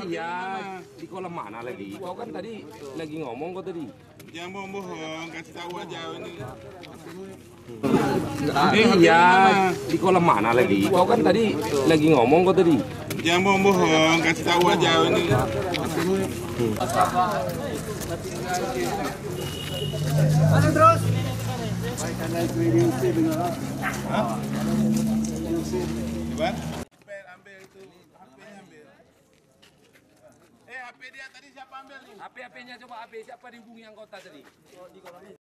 Iya, di kolam mana lagi? Kau kan tadi lagi ngomong kau tadi. Jangan bohong, kasih tahu aja ini. Iya, di kolam mana lagi? Kau kan tadi lagi ngomong kau tadi. Jangan bohong, kasih tahu aja ini. Mana terus? Coba. Ambil itu, HP-nya ambil. HP dia tadi siapa ambil nih? HP-nya coba HP siapa dihubungi anggota tadi?